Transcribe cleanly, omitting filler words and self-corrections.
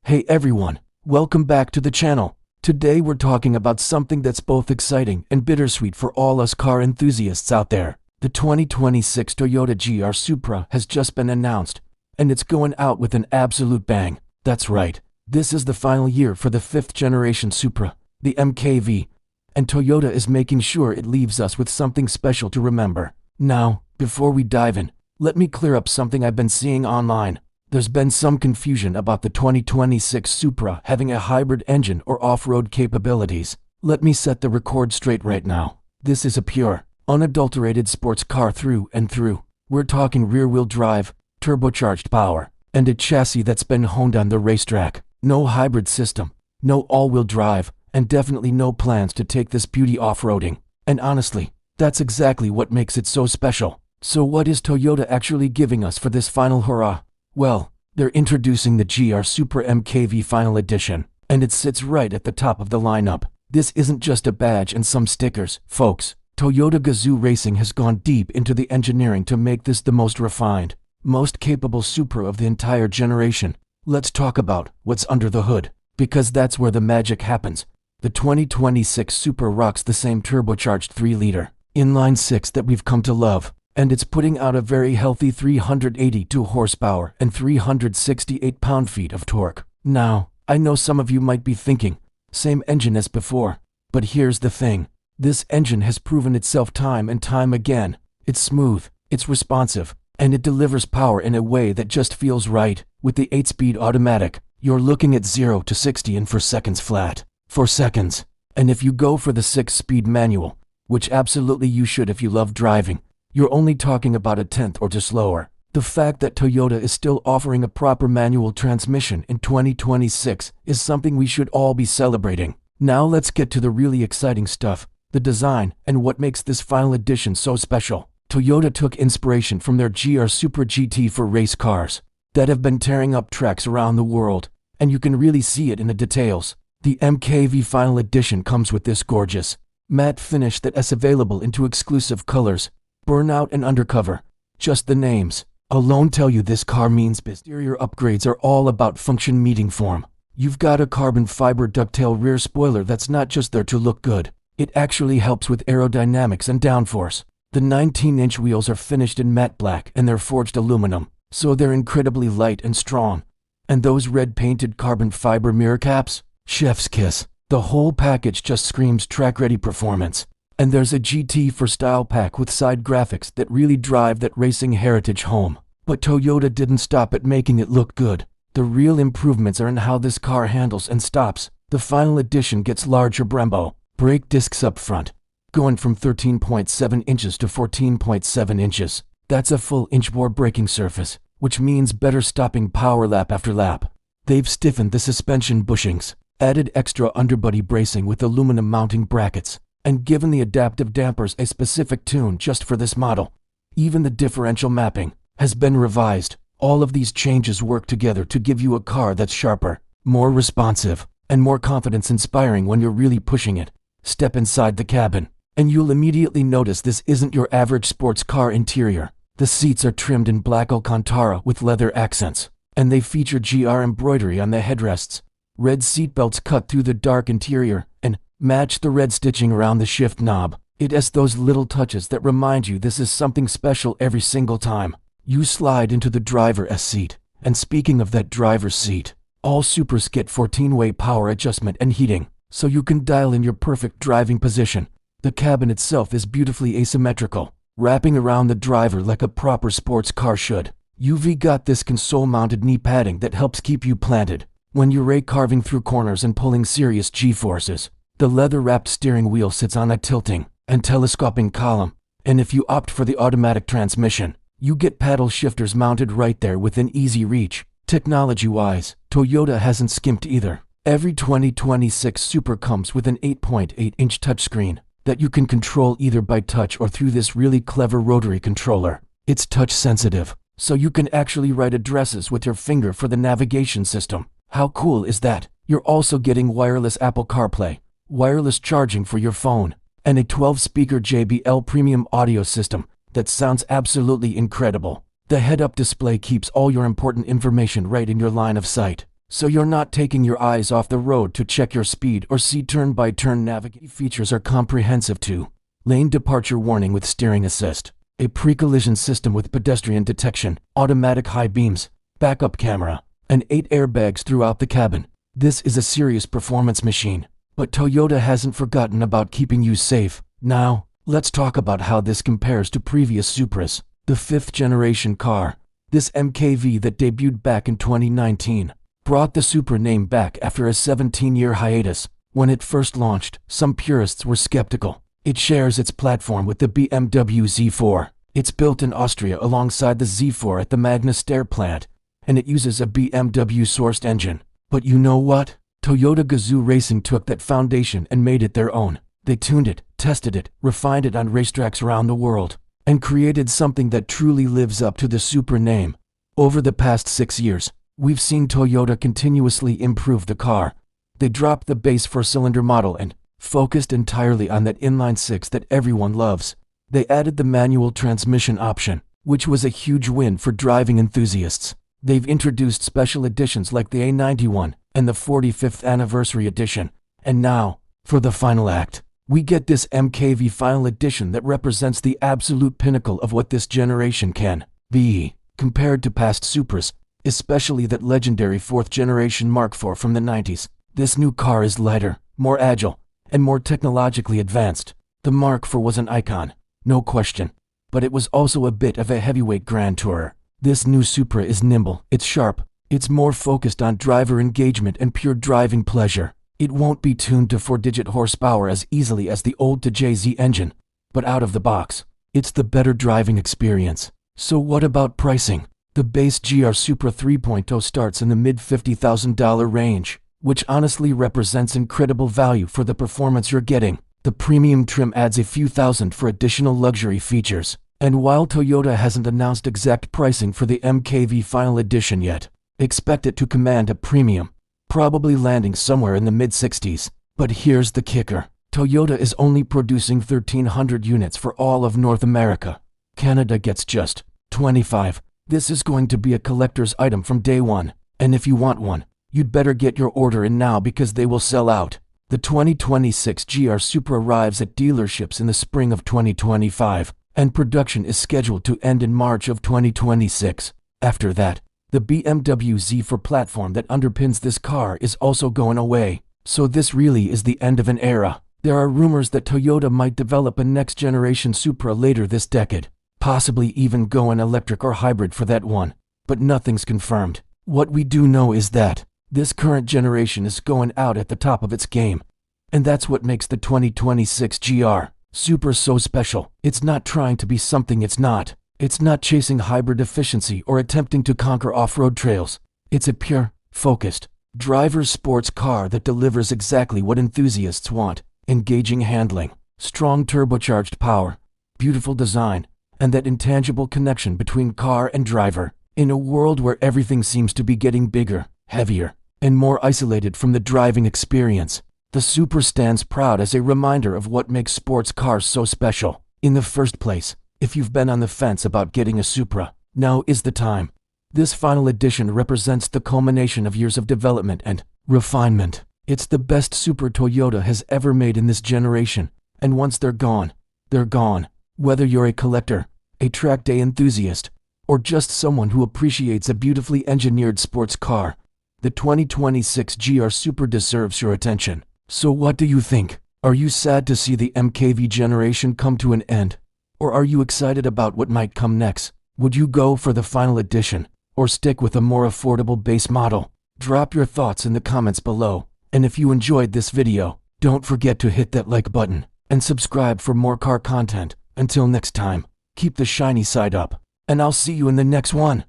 Hey everyone, welcome back to the channel. Today we're talking about something that's both exciting and bittersweet for all us car enthusiasts out there. The 2026 Toyota GR Supra has just been announced, and it's going out with an absolute bang. That's right, this is the final year for the 5th generation Supra, the MKV, and Toyota is making sure it leaves us with something special to remember. Now, before we dive in, let me clear up something I've been seeing online. There's been some confusion about the 2026 Supra having a hybrid engine or off-road capabilities. Let me set the record straight right now. This is a pure, unadulterated sports car through and through. We're talking rear-wheel drive, turbocharged power, and a chassis that's been honed on the racetrack. No hybrid system, no all-wheel drive, and definitely no plans to take this beauty off-roading. And honestly, that's exactly what makes it so special. So what is Toyota actually giving us for this final hurrah? Well, they're introducing the GR Supra MKV Final Edition, and it sits right at the top of the lineup. This isn't just a badge and some stickers, folks. Toyota Gazoo Racing has gone deep into the engineering to make this the most refined, most capable Supra of the entire generation. Let's talk about what's under the hood, because that's where the magic happens. The 2026 Supra rocks the same turbocharged 3-liter inline-six that we've come to love, and it's putting out a very healthy 382 horsepower and 368 pound-feet of torque. Now, I know some of you might be thinking, same engine as before, but here's the thing. This engine has proven itself time and time again. It's smooth, it's responsive, and it delivers power in a way that just feels right. With the 8-speed automatic, you're looking at 0 to 60 in 4 seconds flat. 4 seconds. And if you go for the 6-speed manual, which absolutely you should if you love driving, you're only talking about a tenth or two slower. The fact that Toyota is still offering a proper manual transmission in 2026 is something we should all be celebrating. Now let's get to the really exciting stuff, the design and what makes this final edition so special. Toyota took inspiration from their GR Supra GT for race cars that have been tearing up tracks around the world, and you can really see it in the details. The MKV Final Edition comes with this gorgeous matte finish that is available in 2 exclusive colors, Burnout and Undercover. Just the names alone tell you this car means biz. Exterior upgrades are all about function meeting form. You've got a carbon fiber ducktail rear spoiler that's not just there to look good. It actually helps with aerodynamics and downforce. The 19-inch wheels are finished in matte black and they're forged aluminum, so they're incredibly light and strong. And those red painted carbon fiber mirror caps? Chef's kiss. The whole package just screams track-ready performance. And there's a GT for style pack with side graphics that really drive that racing heritage home. But Toyota didn't stop at making it look good. The real improvements are in how this car handles and stops. The final edition gets larger Brembo brake discs up front, going from 13.7 inches to 14.7 inches. That's a full inch more braking surface, which means better stopping power lap after lap. They've stiffened the suspension bushings, added extra underbody bracing with aluminum mounting brackets, and given the adaptive dampers a specific tune just for this model. Even the differential mapping has been revised. All of these changes work together to give you a car that's sharper, more responsive, and more confidence-inspiring when you're really pushing it. Step inside the cabin, and you'll immediately notice this isn't your average sports car interior. The seats are trimmed in black Alcantara with leather accents, and they feature GR embroidery on the headrests. Red seatbelts cut through the dark interior and match the red stitching around the shift knob. It has those little touches that remind you this is something special every single time you slide into the driver's seat. And speaking of that driver's seat, all Supras get 14-way power adjustment and heating, so you can dial in your perfect driving position. The cabin itself is beautifully asymmetrical, wrapping around the driver like a proper sports car should. You've got this console-mounted knee padding that helps keep you planted when you're carving through corners and pulling serious G-forces. The leather-wrapped steering wheel sits on a tilting and telescoping column, and if you opt for the automatic transmission, you get paddle shifters mounted right there within easy reach. Technology-wise, Toyota hasn't skimped either. Every 2026 Supra comes with an 8.8-inch touchscreen that you can control either by touch or through this really clever rotary controller. It's touch-sensitive, so you can actually write addresses with your finger for the navigation system. How cool is that? You're also getting wireless Apple CarPlay, wireless charging for your phone, and a 12-speaker JBL premium audio system that sounds absolutely incredible. The head-up display keeps all your important information right in your line of sight, so you're not taking your eyes off the road to check your speed or see turn-by-turn navigation. Features are comprehensive too. Lane departure warning with steering assist, a pre-collision system with pedestrian detection, automatic high beams, backup camera, and 8 airbags throughout the cabin. This is a serious performance machine, but Toyota hasn't forgotten about keeping you safe. Now, let's talk about how this compares to previous Supras. The 5th generation car, this MKV that debuted back in 2019, brought the Supra name back after a 17-year hiatus. When it first launched, some purists were skeptical. It shares its platform with the BMW Z4. It's built in Austria alongside the Z4 at the Magna Steyr plant, and it uses a BMW-sourced engine. But you know what? Toyota Gazoo Racing took that foundation and made it their own. They tuned it, tested it, refined it on racetracks around the world, and created something that truly lives up to the Supra name. Over the past 6 years, we've seen Toyota continuously improve the car. They dropped the base 4-cylinder model and focused entirely on that inline-six that everyone loves. They added the manual transmission option, which was a huge win for driving enthusiasts. They've introduced special editions like the A91 and the 45th Anniversary Edition. And now, for the final act, we get this MKV Final Edition that represents the absolute pinnacle of what this generation can be. Compared to past Supras, especially that legendary 4th generation Mark IV from the 90s, this new car is lighter, more agile, and more technologically advanced. The Mark IV was an icon, no question, but it was also a bit of a heavyweight grand tourer. This new Supra is nimble, it's sharp, it's more focused on driver engagement and pure driving pleasure. It won't be tuned to 4-digit horsepower as easily as the old JZ engine, but out of the box, it's the better driving experience. So what about pricing? The base GR Supra 3.0 starts in the mid-$50,000 range, which honestly represents incredible value for the performance you're getting. The premium trim adds a few thousand for additional luxury features. And while Toyota hasn't announced exact pricing for the MKV Final Edition yet, expect it to command a premium, probably landing somewhere in the mid-60s. But here's the kicker. Toyota is only producing 1,300 units for all of North America. Canada gets just 25. This is going to be a collector's item from day one, and if you want one, you'd better get your order in now because they will sell out. The 2026 GR Supra arrives at dealerships in the spring of 2025, and production is scheduled to end in March of 2026. After that, the BMW Z4 platform that underpins this car is also going away, so this really is the end of an era. There are rumors that Toyota might develop a next-generation Supra later this decade, possibly even going electric or hybrid for that one, but nothing's confirmed. What we do know is that this current generation is going out at the top of its game, and that's what makes the 2026 GR Supra so special. It's not trying to be something it's not. It's not chasing hybrid efficiency or attempting to conquer off-road trails. It's a pure, focused, driver's sports car that delivers exactly what enthusiasts want: engaging handling, strong turbocharged power, beautiful design, and that intangible connection between car and driver. In a world where everything seems to be getting bigger, heavier, and more isolated from the driving experience, the Supra stands proud as a reminder of what makes sports cars so special. In the first place, if you've been on the fence about getting a Supra, now is the time. This final edition represents the culmination of years of development and refinement. It's the best Supra Toyota has ever made in this generation, and once they're gone, they're gone. Whether you're a collector, a track day enthusiast, or just someone who appreciates a beautifully engineered sports car, the 2026 GR Supra deserves your attention. So what do you think? Are you sad to see the MKV generation come to an end? Or are you excited about what might come next? Would you go for the final edition, or stick with a more affordable base model? Drop your thoughts in the comments below, and if you enjoyed this video, don't forget to hit that like button, and subscribe for more car content. Until next time, keep the shiny side up, and I'll see you in the next one.